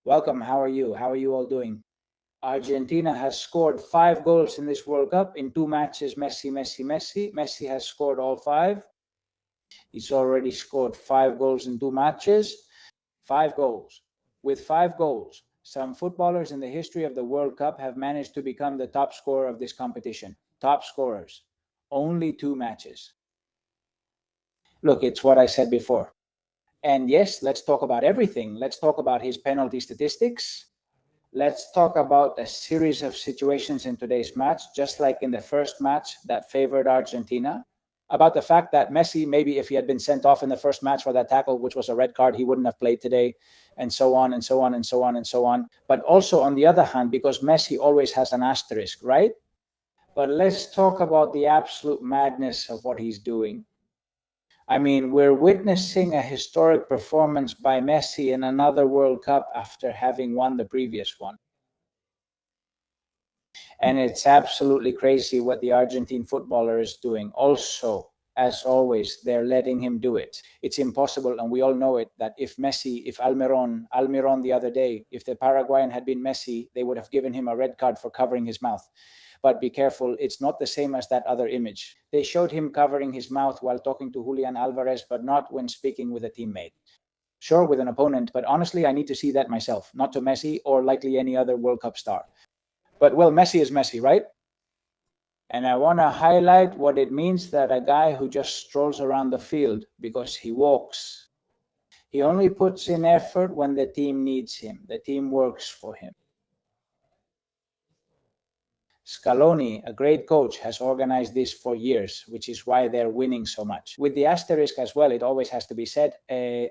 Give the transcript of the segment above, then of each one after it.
Welcome. How are you? How are you all doing? Argentina has scored 5 goals in this World Cup in 2 matches. Messi, Messi, Messi. Messi has scored all five. He's already scored 5 goals in 2 matches. 5 goals. With 5 goals, some footballers in the history of the World Cup have managed to become the top scorer of this competition. Top scorers. Only 2 matches. Look, it's what I said before. And yes, let's talk about everything. Let's talk about his penalty statistics. Let's talk about a series of situations in today's match, just like in the first match that favored Argentina. About the fact that Messi, maybe if he had been sent off in the first match for that tackle, which was a red card, he wouldn't have played today, and so on and so on and so on and so on. But also, on the other hand, because Messi always has an asterisk, right? But let's talk about the absolute madness of what he's doing. I mean, we're witnessing a historic performance by Messi in another World Cup after having won the previous one. And it's absolutely crazy what the Argentine footballer is doing. Also, as always, they're letting him do it. It's impossible, and we all know it, that if Almiron the other day, if the Paraguayan had been Messi, they would have given him a red card for covering his mouth. But be careful, it's not the same as that other image. They showed him covering his mouth while talking to Julian Alvarez, but not when speaking with a teammate. Sure, with an opponent, but honestly, I need to see that myself, not to Messi or likely any other World Cup star. But well, Messi is Messi, right? And I want to highlight what it means that a guy who just strolls around the field because he walks, he only puts in effort when the team needs him, the team works for him. Scaloni, a great coach, has organized this for years, which is why they're winning so much. With the asterisk as well, it always has to be said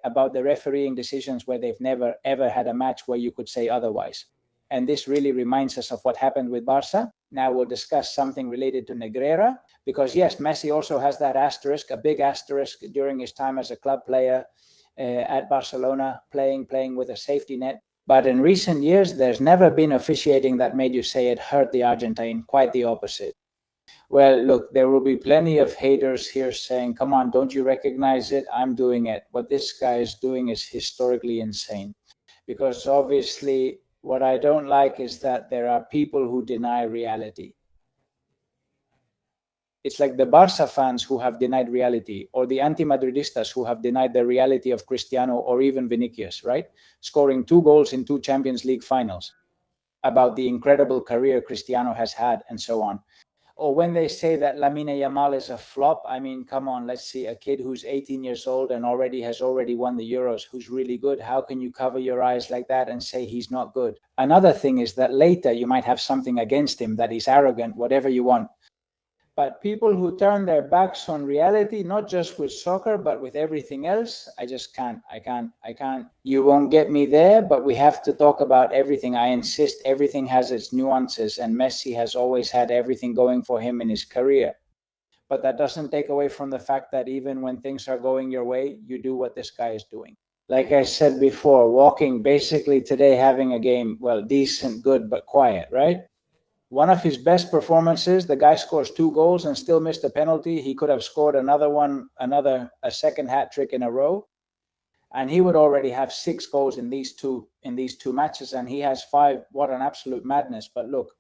about the refereeing decisions where they've never ever had a match where you could say otherwise. And this really reminds us of what happened with Barca. Now we'll discuss something related to Negreira, because yes, Messi also has that asterisk, a big asterisk during his time as a club player at Barcelona, playing with a safety net. But in recent years, there's never been officiating that made you say it hurt the Argentine, quite the opposite. Well, look, there will be plenty of haters here saying, come on, don't you recognize it? I'm doing it. What this guy is doing is historically insane. Because obviously, what I don't like is that there are people who deny reality. It's like the Barca fans who have denied reality, or the anti-Madridistas who have denied the reality of Cristiano or even Vinicius, right? Scoring 2 goals in 2 Champions League finals, about the incredible career Cristiano has had, and so on. Or when they say that Lamine Yamal is a flop, I mean, come on, let's see, a kid who's 18 years old and has already won the Euros, who's really good. How can you cover your eyes like that and say he's not good? Another thing is that later you might have something against him, that he's arrogant, whatever you want. But people who turn their backs on reality, not just with soccer, but with everything else, I just can't. I can't. You won't get me there, but we have to talk about everything. I insist everything has its nuances, and Messi has always had everything going for him in his career. But that doesn't take away from the fact that even when things are going your way, you do what this guy is doing. Like I said before, walking, basically today having a game, well, decent, good, but quiet, right? One of his best performances, the guy scores 2 goals and still missed a penalty. He could have scored a second hat trick in a row, and he would already have 6 goals in these two matches, and he has 5. What an absolute madness! But look,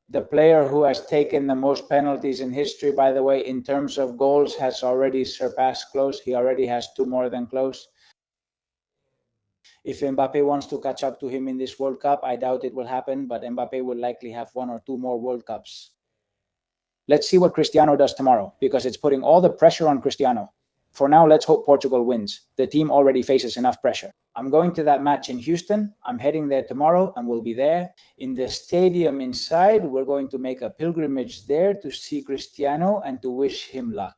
the player who has taken the most penalties in history, by the way, in terms of goals, has already surpassed Klose. He already has 2 more than Klose. If Mbappe wants to catch up to him in this World Cup, I doubt it will happen, but Mbappe will likely have 1 or 2 more World Cups. Let's see what Cristiano does tomorrow, because it's putting all the pressure on Cristiano. For now, let's hope Portugal wins. The team already faces enough pressure. I'm going to that match in Houston. I'm heading there tomorrow, and we'll be there. In the stadium inside, we're going to make a pilgrimage there to see Cristiano and to wish him luck.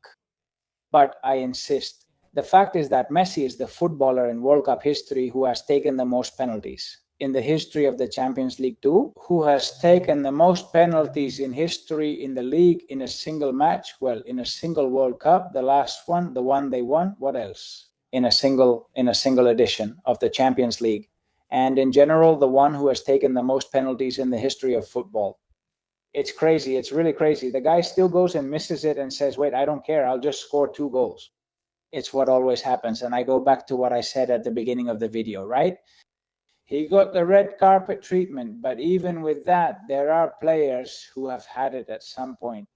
But I insist, the fact is that Messi is the footballer in World Cup history who has taken the most penalties. In the history of the Champions League too, who has taken the most penalties in history in the league in a single match, well, in a single World Cup, the last one, the one they won, what else? In a single edition of the Champions League. And in general, the one who has taken the most penalties in the history of football. It's crazy. It's really crazy. The guy still goes and misses it and says, wait, I don't care. I'll just score 2 goals. It's what always happens. And I go back to what I said at the beginning of the video, right? He got the red carpet treatment, but even with that, there are players who have had it at some point.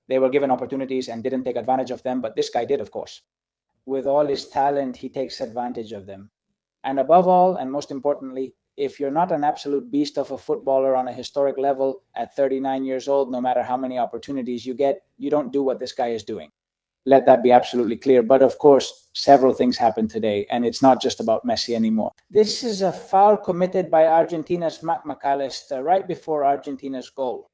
They were given opportunities and didn't take advantage of them, but this guy did, of course. With all his talent, he takes advantage of them. And above all, and most importantly, if you're not an absolute beast of a footballer on a historic level at 39 years old, no matter how many opportunities you get, you don't do what this guy is doing. Let that be absolutely clear. But of course, several things happened today, and it's not just about Messi anymore. This is a foul committed by Argentina's Mac McAllister right before Argentina's goal.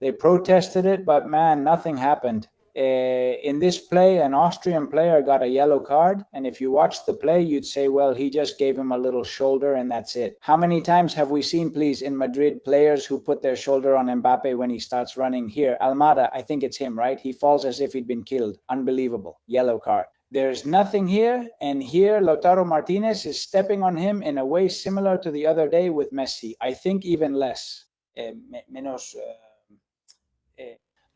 They protested it, but man, nothing happened. In this play, an Austrian player got a yellow card, and if you watch the play, you'd say, well, he just gave him a little shoulder and that's it. How many times have we seen, please, in Madrid, players who put their shoulder on Mbappe when he starts running? Here, Almada, I think it's him, right? He falls as if he'd been killed. Unbelievable. Yellow card. There's nothing here, and here Lautaro Martinez is stepping on him in a way similar to the other day with Messi. I think even less.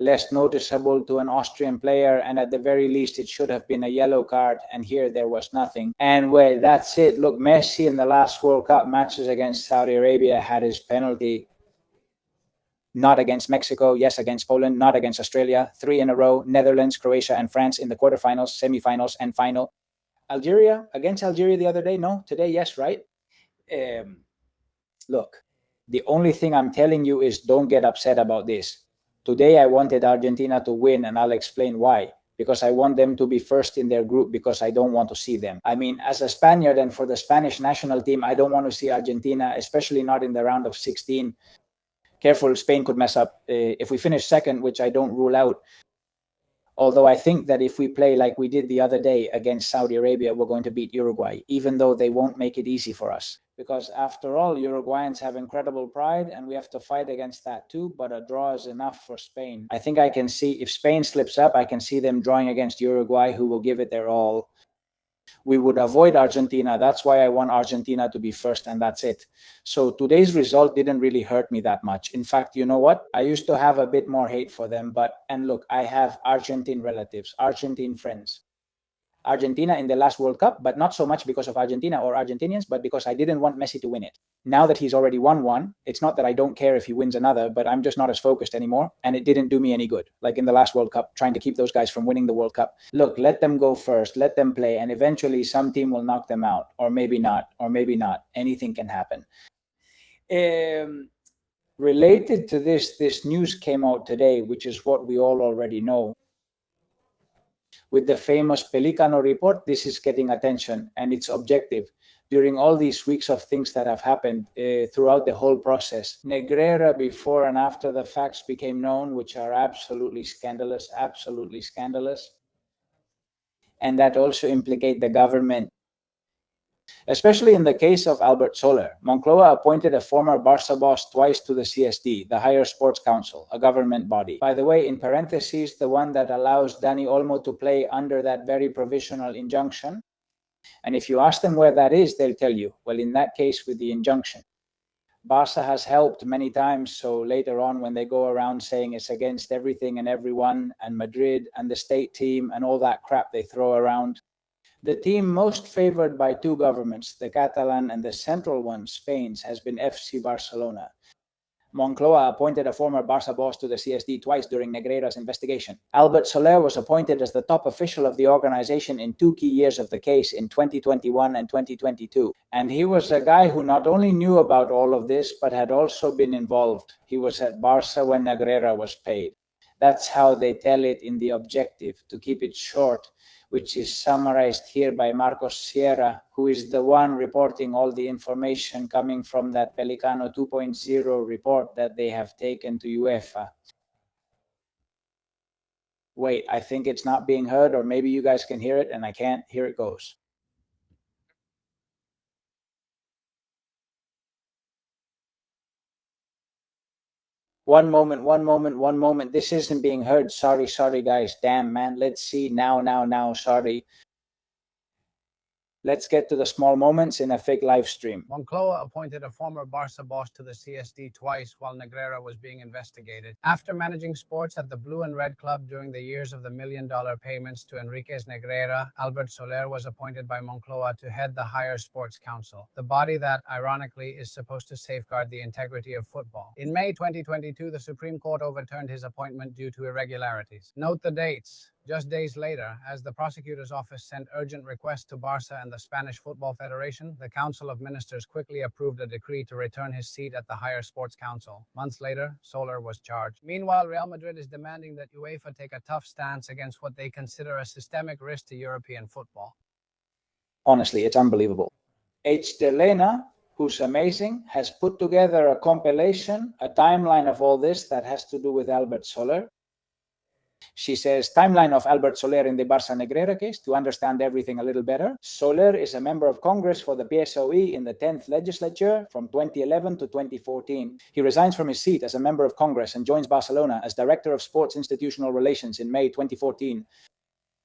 Less noticeable to an Austrian player, and at the very least it should have been a yellow card, and here there was nothing. And wait, that's it. Look, Messi in the last World Cup matches against Saudi Arabia had his penalty. Not against Mexico, yes, against Poland, not against Australia, 3 in a row, Netherlands, Croatia, and France in the quarterfinals, semifinals, and final. Algeria, against Algeria the other day, no, today, yes, right? Look, the only thing I'm telling you is don't get upset about this. Today, I wanted Argentina to win, and I'll explain why. Because I want them to be first in their group, because I don't want to see them. I mean, as a Spaniard and for the Spanish national team, I don't want to see Argentina, especially not in the round of 16. Careful, Spain could mess up. If we finish second, which I don't rule out, although I think that if we play like we did the other day against Saudi Arabia, we're going to beat Uruguay, even though they won't make it easy for us. Because after all, Uruguayans have incredible pride, and we have to fight against that too, but a draw is enough for Spain. I think I can see, if Spain slips up, I can see them drawing against Uruguay, who will give it their all. We would avoid Argentina. That's why I want Argentina to be first, and that's it. So today's result didn't really hurt me that much. In fact, you know what? I used to have a bit more hate for them, and look, I have Argentine relatives, Argentine friends. Argentina in the last World Cup, but not so much because of Argentina or Argentinians, but because I didn't want Messi to win it. Now that he's already won one, it's not that I don't care if he wins another, but I'm just not as focused anymore, and it didn't do me any good. Like in the last World Cup, trying to keep those guys from winning the World Cup. Look, let them go first, let them play, and eventually some team will knock them out, or maybe not, or maybe not. Anything can happen. Related to this news came out today, which is what we all already know. With the famous Pelicano report, this is getting attention, and it's objective. During all these weeks of things that have happened throughout the whole process, Negreira before and after the facts became known, which are absolutely scandalous, and that also implicate the government. Especially in the case of Albert Soler, Moncloa appointed a former Barca boss twice to the CSD, the Higher Sports Council, a government body. By the way, in parentheses, the one that allows Dani Olmo to play under that very provisional injunction. And if you ask them where that is, they'll tell you, well, in that case, with the injunction. Barca has helped many times, so later on when they go around saying it's against everything and everyone, and Madrid and the state team and all that crap they throw around, the team most favored by two governments, the Catalan and the central one, Spain's, has been FC Barcelona. Moncloa appointed a former Barca boss to the CSD twice during Negreira's investigation. Albert Soler was appointed as the top official of the organization in 2 key years of the case in 2021 and 2022. And he was a guy who not only knew about all of this, but had also been involved. He was at Barca when Negreira was paid. That's how they tell it in the objective, to keep it short, which is summarized here by Marcos Sierra, who is the one reporting all the information coming from that Pelicano 2.0 report that they have taken to UEFA. Wait, I think it's not being heard, or maybe you guys can hear it and I can't. Here it goes. One moment. This isn't being heard. Sorry, guys. Damn, man. Let's see. Now. Sorry. Let's get to the small moments in a fake live stream. Moncloa appointed a former Barca boss to the CSD twice while Negreira was being investigated. After managing sports at the Blue and Red Club during the years of the $1 million payments to Enriquez Negreira, Albert Soler was appointed by Moncloa to head the Higher Sports Council, the body that, ironically, is supposed to safeguard the integrity of football. In May 2022, the Supreme Court overturned his appointment due to irregularities. Note the dates. Just days later, as the prosecutor's office sent urgent requests to Barca and the Spanish Football Federation, the Council of Ministers quickly approved a decree to return his seat at the Higher Sports Council. Months later, Soler was charged. Meanwhile, Real Madrid is demanding that UEFA take a tough stance against what they consider a systemic risk to European football. Honestly, it's unbelievable. H. Delena, who's amazing, has put together a compilation, a timeline of all this that has to do with Albert Soler. She says, timeline of Albert Soler in the Barça-Negreira case to understand everything a little better. Soler is a member of Congress for the PSOE in the 10th legislature from 2011 to 2014. He resigns from his seat as a member of Congress and joins Barcelona as Director of Sports Institutional Relations in May 2014.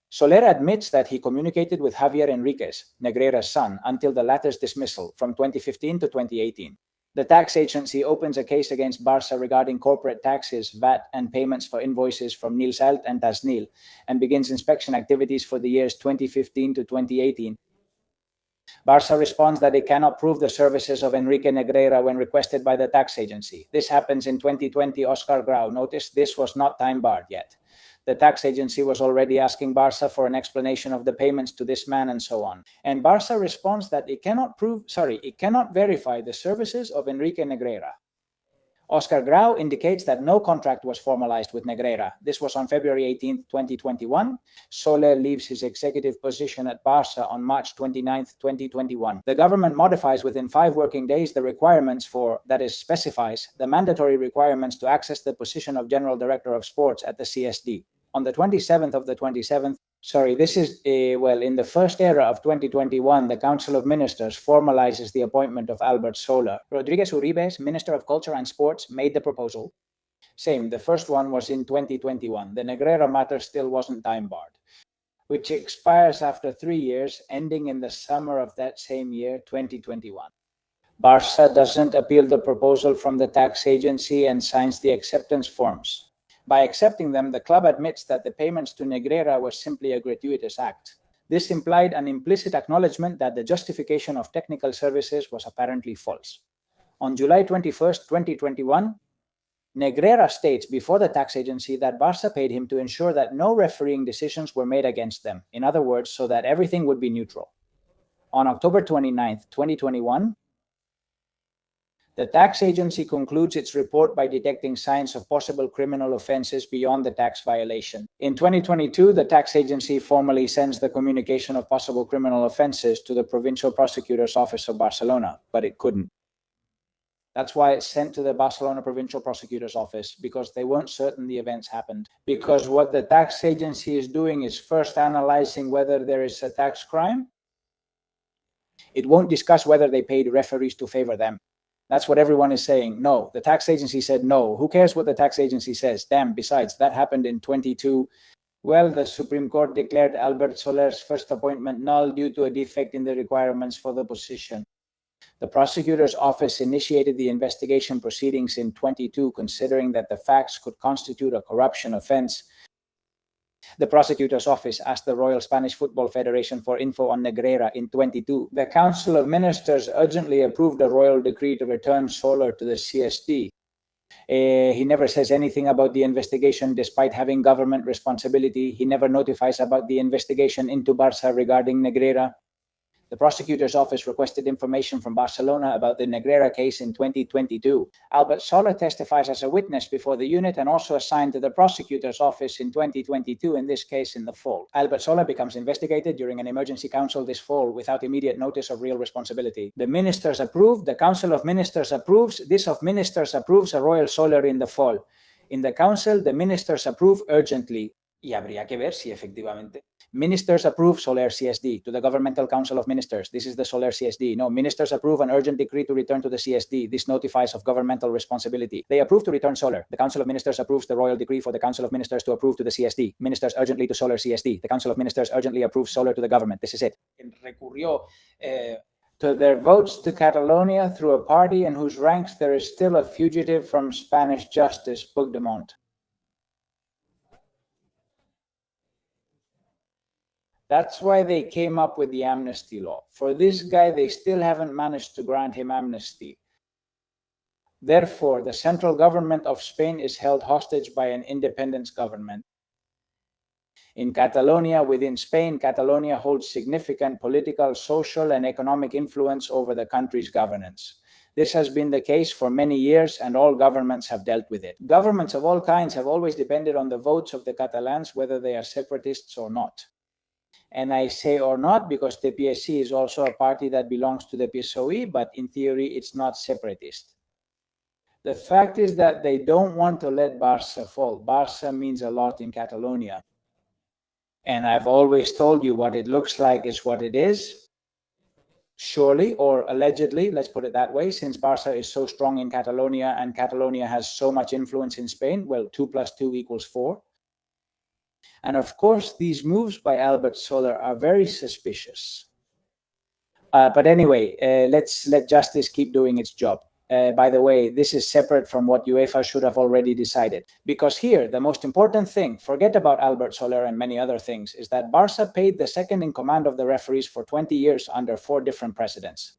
Soler admits that he communicated with Javier Enriquez, Negreira's son, until the latter's dismissal from 2015 to 2018. The tax agency opens a case against Barca regarding corporate taxes, VAT, and payments for invoices from Nilsalt and Tasnil, and begins inspection activities for the years 2015 to 2018. Barca responds that it cannot prove the services of Enrique Negreira when requested by the tax agency. This happens in 2020. Oscar Grau. Notice this was not time-barred yet. The tax agency was already asking Barca for an explanation of the payments to this man and so on. And Barca responds that it cannot verify the services of Enrique Negreira. Oscar Grau indicates that no contract was formalized with Negreira. This was on February 18, 2021. Soler leaves his executive position at Barca on March 29, 2021. The government modifies within 5 working days the requirements specifies the mandatory requirements to access the position of General Director of Sports at the CSD. On the 27th of the 27th, in the first era of 2021, the Council of Ministers formalizes the appointment of Albert Soler. Rodríguez Uribes, Minister of Culture and Sports, made the proposal. The first one was in 2021. The Negreira matter still wasn't time-barred, which expires after 3 years, ending in the summer of that same year, 2021. Barca doesn't appeal the proposal from the tax agency and signs the acceptance forms. By accepting them, the club admits that the payments to Negreira were simply a gratuitous act. This implied an implicit acknowledgement that the justification of technical services was apparently false. On July 21, 2021, Negreira states before the tax agency that Barca paid him to ensure that no refereeing decisions were made against them. In other words, so that everything would be neutral. On October 29, 2021, the tax agency concludes its report by detecting signs of possible criminal offenses beyond the tax violation. In 2022, the tax agency formally sends the communication of possible criminal offenses to the Provincial Prosecutor's Office of Barcelona, but it couldn't. That's why it's sent to the Barcelona Provincial Prosecutor's Office, because they weren't certain the events happened. Because what the tax agency is doing is first analyzing whether there is a tax crime. It won't discuss whether they paid referees to favor them. That's what everyone is saying. No, the tax agency said no. Who cares what the tax agency says? Damn, besides, that happened in 22. Well, the Supreme Court declared Albert Soler's first appointment null due to a defect in the requirements for the position. The prosecutor's office initiated the investigation proceedings in 22, considering that the facts could constitute a corruption offense. The prosecutor's office asked the Royal Spanish Football Federation for info on Negreira in 22. The Council of Ministers urgently approved a royal decree to return Soler to the CSD. He never says anything about the investigation despite having government responsibility. He never notifies about the investigation into Barca regarding Negreira. The prosecutor's office requested information from Barcelona about the Negreira case in 2022. Albert Soler testifies as a witness before the unit and also assigned to the prosecutor's office in 2022, in this case in the fall. Albert Soler becomes investigated during an emergency council this fall without immediate notice of real responsibility. The ministers approve, the Council of Ministers approves, this of Ministers approves a royal Soler in the fall. In the council, the ministers approve urgently. Y habría que ver si efectivamente. Ministers approve Soler CSD to the Governmental Council of Ministers. This is the Soler CSD. No, ministers approve an urgent decree to return to the CSD. This notifies of governmental responsibility. They approve to return Soler. The Council of Ministers approves the royal decree for the Council of Ministers to approve to the CSD. Ministers urgently to Soler CSD. The Council of Ministers urgently approves Soler to the government. This is it. Recurrió to their votes to Catalonia through a party in whose ranks there is still a fugitive from Spanish justice, Puigdemont. That's why they came up with the amnesty law. For this guy, they still haven't managed to grant him amnesty. Therefore, the central government of Spain is held hostage by an independent government. In Catalonia, within Spain, Catalonia holds significant political, social, and economic influence over the country's governance. This has been the case for many years, and all governments have dealt with it. Governments of all kinds have always depended on the votes of the Catalans, whether they are separatists or not. And I say or not because the PSC is also a party that belongs to the PSOE, but in theory, it's not separatist. The fact is that they don't want to let Barça fall. Barça means a lot in Catalonia. And I've always told you what it looks like is what it is. Surely, or allegedly, let's put it that way, since Barça is so strong in Catalonia and Catalonia has so much influence in Spain, well, 2 + 2 = 4. And of course, these moves by Albert Soler are very suspicious. But anyway, let's let justice keep doing its job. By the way, this is separate from what UEFA should have already decided. Because here, the most important thing, forget about Albert Soler and many other things, is that Barça paid the second in command of the referees for 20 years under 4 different presidents.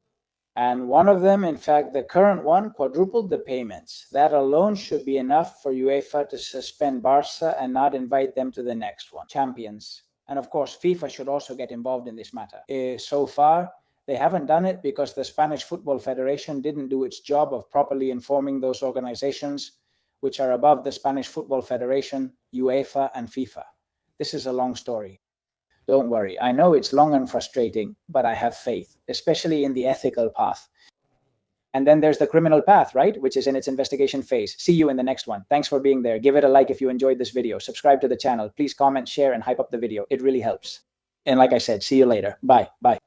And one of them, in fact, the current one, quadrupled the payments. That alone should be enough for UEFA to suspend Barça and not invite them to the next one. Champions. And of course, FIFA should also get involved in this matter. So far, they haven't done it because the Spanish Football Federation didn't do its job of properly informing those organizations which are above the Spanish Football Federation, UEFA, and FIFA. This is a long story. Don't worry, I know it's long and frustrating, but I have faith, especially in the ethical path. And then there's the criminal path, right? Which is in its investigation phase. See you in the next one. Thanks for being there. Give it a like if you enjoyed this video. Subscribe to the channel. Please comment, share, and hype up the video. It really helps. And like I said, see you later. Bye. Bye.